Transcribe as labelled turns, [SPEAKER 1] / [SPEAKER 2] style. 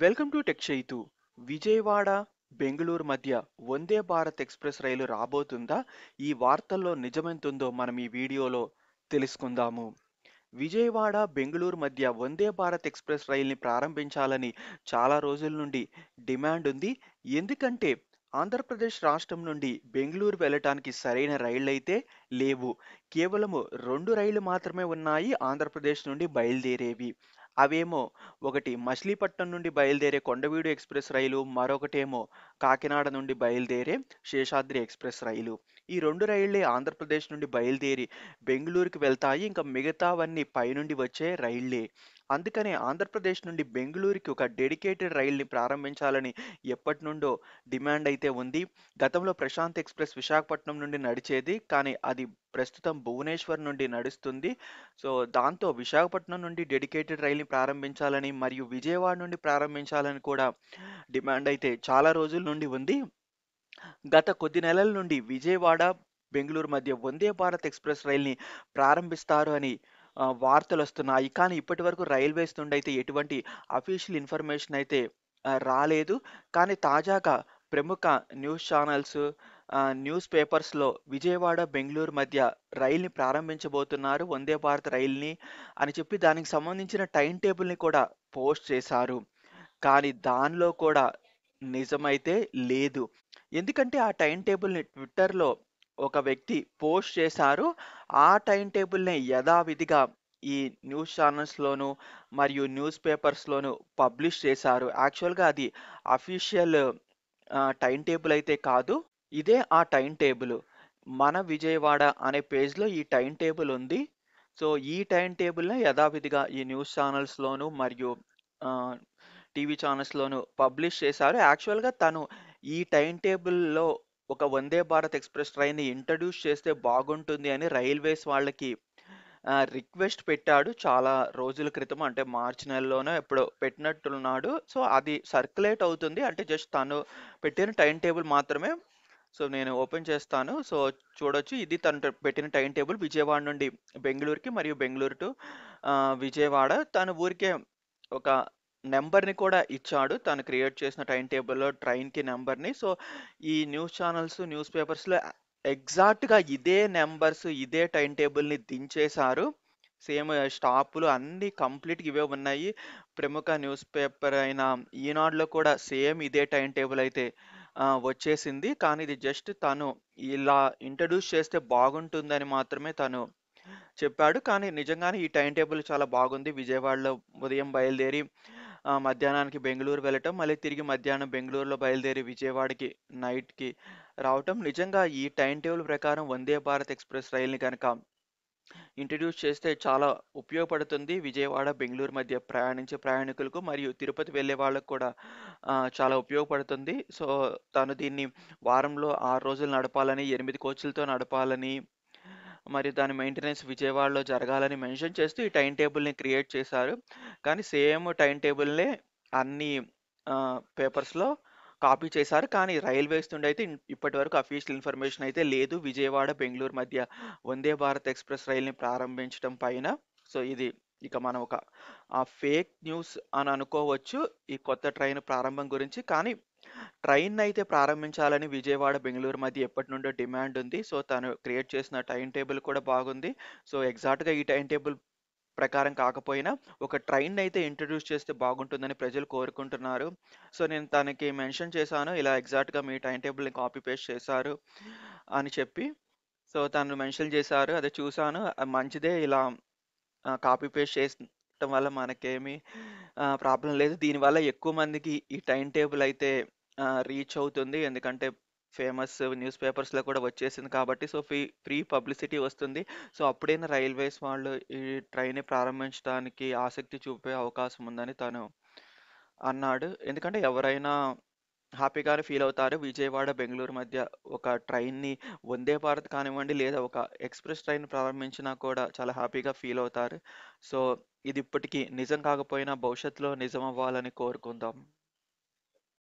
[SPEAKER 1] Welcome to tech Chaitu. Vijayawada Bengaluru మధ్య Vande Bharat express రైలు రాబోతుందా? ఈ వార్తల్లో నిజమెంతుందో మనం ఈ వీడియోలో తెలుసుకుందాము. విజయవాడ బెంగళూరు మధ్య వందే భారత్ ఎక్స్‌ప్రెస్ రైలుని ప్రారంభించాలని చాలా రోజుల నుండి డిమాండ్ ఉంది. ఎందుకంటే ఆంధ్రప్రదేశ్ రాష్ట్రం నుండి బెంగళూరు వెళ్ళటానికి సరైన రైళ్లయితే లేవు. కేవలము 2 రైళ్లు మాత్రమే ఉన్నాయి ఆంధ్రప్రదేశ్ నుండి బయలుదేరేవి. అవేమో ఒకటి మచిలీపట్నం నుండి బయలుదేరే కొండవీడు ఎక్స్‌ప్రెస్ రైలు, మరొకటేమో కాకినాడ నుండి బయలుదేరే శేషాద్రి ఎక్స్‌ప్రెస్ రైలు. ఈ 2 రైళ్ళే ఆంధ్రప్రదేశ్ నుండి బయలుదేరి బెంగుళూరుకి వెళ్తాయి. ఇంకా మిగతావన్నీ పైనుండి వచ్చే రైళ్ళే. అందుకనే ఆంధ్రప్రదేశ్ నుండి బెంగుళూరుకి ఒక డెడికేటెడ్ రైలుని ప్రారంభించాలని ఎప్పటినుండో డిమాండ్ అయితే ఉంది. గతంలో ప్రశాంత్ ఎక్స్‌ప్రెస్ విశాఖపట్నం నుండి నడిచేది. కానీ అది ప్రస్తుతం భువనేశ్వర్ నుండి నడుస్తుంది. సో, దాంతో విశాఖపట్నం నుండి డెడికేటెడ్ రైలుని ప్రారంభించాలని మరియు విజయవాడ నుండి ప్రారంభించాలని కూడా డిమాండ్ అయితే చాలా రోజుల నుండి ఉంది. గత కొద్ది నెలల నుండి విజయవాడ, బెంగుళూరు మధ్య వందే భారత్ ఎక్స్‌ప్రెస్ రైల్‌ని ప్రారంభిస్తారు అని వార్తలొస్తున్నాయి. కానీ ఇప్పటివరకు రైల్వేస్ నుండైతే ఎటువంటి అఫీషియల్ ఇన్ఫర్మేషన్ అయితే రాలేదు. కానీ తాజాగా ప్రముఖ న్యూస్ ఛానెల్స్, న్యూస్ పేపర్స్‌లో విజయవాడ, బెంగుళూరు మధ్య రైలుని ప్రారంభించబోతున్నారు. వందే భారత్ రైలుని అని చెప్పి దానికి సంబంధించిన టైమ్ టేబుల్‌ని కూడా పోస్ట్ చేశారు. కానీ దానిలో కూడా నిజమైతే లేదు. ఎందుకంటే ఆ టైమ్ టేబుల్‌ని ట్విట్టర్‌లో ఒక వ్యక్తి పోస్ట్ చేశారు. ఆ టైమ్ టేబుల్‌నే యథావిధిగా ఈ న్యూస్ ఛానెల్స్‌లోను మరియు న్యూస్ పేపర్స్‌లోను పబ్లిష్ చేశారు. యాక్చువల్‌గా అది అఫీషియల్ టైమ్ టేబుల్ అయితే కాదు. ఇదే ఆ టైమ్ టేబుల్. మన విజయవాడ అనే పేజ్‌లో ఈ టైమ్ టేబుల్ ఉంది. సో, ఈ టైమ్ టేబుల్‌నే యథావిధిగా ఈ న్యూస్ ఛానెల్స్‌లోను మరియు ఆహ్, టీవీ ఛానెల్స్‌లోను పబ్లిష్ చేశారు. యాక్చువల్‌గా తను ఈ టైమ్ టేబుల్‌లో ఒక వందే భారత్ ఎక్స్‌ప్రెస్ ట్రైన్‌ని ఇంట్రొడ్యూస్ చేస్తే బాగుంటుంది అని రైల్వేస్ వాళ్ళకి రిక్వెస్ట్ పెట్టాడు. చాలా రోజుల క్రితం, అంటే మార్చి నెలలోనో ఎప్పుడో పెట్టినట్టున్నాడు. సో, అది సర్క్యులేట్ అవుతుంది. అంటే జస్ట్ తను పెట్టిన టైమ్ టేబుల్ మాత్రమే. సో, నేను ఓపెన్ చేస్తాను. సో, చూడొచ్చు. ఇది తను పెట్టిన టైమ్ టేబుల్ విజయవాడ నుండి బెంగుళూరుకి మరియు బెంగుళూరు టు విజయవాడ. తను ఊరికే ఒక నంబర్‌ని కూడా ఇచ్చాడు. తను క్రియేట్ చేసిన టైమ్ టేబుల్‌లో ట్రైన్‌కి నంబర్‌ని. సో, ఈ న్యూస్ ఛానెల్స్, న్యూస్ పేపర్స్‌లో ఎగ్జాక్ట్‌గా ఇదే నంబర్స్, ఇదే టైమ్ టేబుల్‌ని దించేశారు. సేమ్ స్టాపులు అన్నీ కంప్లీట్‌గా ఇవే ఉన్నాయి. ప్రముఖ న్యూస్ పేపర్ అయిన ఈనాడులో కూడా సేమ్ ఇదే టైమ్ టేబుల్ అయితే వచ్చేసింది. కానీ ఇది జస్ట్ తను ఇలా ఇంట్రొడ్యూస్ చేస్తే బాగుంటుందని మాత్రమే తను చెప్పాడు. కానీ నిజంగానే ఈ టైమ్ టేబుల్ చాలా బాగుంది. విజయవాడలో ఉదయం బయలుదేరి మధ్యాహ్నానికి బెంగుళూరు వెళ్ళటం, మళ్ళీ తిరిగి మధ్యాహ్నం బెంగుళూరులో బయలుదేరి విజయవాడకి నైట్‌కి రావటం. నిజంగా ఈ టైమ్ టేబుల్ ప్రకారం వందే భారత్ ఎక్స్‌ప్రెస్ రైలుని గనక ఇంట్రొడ్యూస్ చేస్తే చాలా ఉపయోగపడుతుంది. విజయవాడ, బెంగుళూరు మధ్య ప్రయాణించే ప్రయాణికులకు మరియు తిరుపతి వెళ్ళే వాళ్ళకి కూడా చాలా ఉపయోగపడుతుంది. సో, తను దీన్ని వారంలో 6 రోజులు నడపాలని, 8 కోచ్‌లతో నడపాలని, మరియు దాని మెయింటెనెన్స్ విజయవాడలో జరగాలని మెన్షన్ చేస్తూ ఈ టైమ్ టేబుల్‌ని క్రియేట్ చేశారు. కానీ సేమ్ టైమ్ టేబుల్‌నే అన్ని పేపర్స్‌లో కాపీ చేశారు. కానీ రైల్వేస్ నుండి అయితే ఇప్పటివరకు అఫీషియల్ ఇన్ఫర్మేషన్ అయితే లేదు. విజయవాడ, బెంగుళూరు మధ్య వందే భారత్ ఎక్స్‌ప్రెస్ రైలుని ప్రారంభించడం పైన. సో, ఇది ఇక మనం ఒక ఫేక్ న్యూస్ అని అనుకోవచ్చు ఈ కొత్త ట్రైన్ ప్రారంభం గురించి. కానీ ట్రైన్‌నయితే ప్రారంభించాలని విజయవాడ, బెంగుళూరు మధ్య ఎప్పటినుండో డిమాండ్ ఉంది. సో, తను క్రియేట్ చేసిన టైమ్ టేబుల్ కూడా బాగుంది. సో, ఎగ్జాక్ట్‌గా ఈ టైమ్ టేబుల్ ప్రకారం కాకపోయినా ఒక ట్రైన్‌నయితే ఇంట్రొడ్యూస్ చేస్తే బాగుంటుందని ప్రజలు కోరుకుంటున్నారు. సో, నేను తనకి మెన్షన్ చేశాను. ఇలా ఎగ్జాక్ట్‌గా మీ టైమ్ టేబుల్‌ని కాపీ పేస్ట్ చేశారు అని చెప్పి. సో, తను మెన్షన్ చేశారు. అదే చూసాను. మంచిదే ఇలా కాపీ పేస్ట్ చేసటం వల్ల మనకేమి ప్రాబ్లమ్ లేదు. దీనివల్ల ఎక్కువ మందికి ఈ టైమ్ టేబుల్ అయితే రీచ్ అవుతుంది. ఎందుకంటే ఫేమస్ న్యూస్ పేపర్స్‌లో కూడా వచ్చేసింది కాబట్టి. సో, ఫ్రీ పబ్లిసిటీ వస్తుంది. సో, అప్పుడైనా రైల్వేస్ వాళ్ళు ఈ ట్రైన్‌ని ప్రారంభించడానికి ఆసక్తి చూపే అవకాశం ఉందని తను అన్నాడు. ఎందుకంటే ఎవరైనా హ్యాపీగానే ఫీల్ అవుతారు. విజయవాడ, బెంగుళూరు మధ్య ఒక ట్రైన్‌ని వందే భారత్ కానివ్వండి, లేదా ఒక ఎక్స్‌ప్రెస్ ట్రైన్ ప్రారంభించినా కూడా చాలా హ్యాపీగా ఫీల్ అవుతారు. సో, ఇది ఇప్పటికి నిజం కాకపోయినా భవిష్యత్తులో నిజం అవ్వాలని కోరుకుందాం.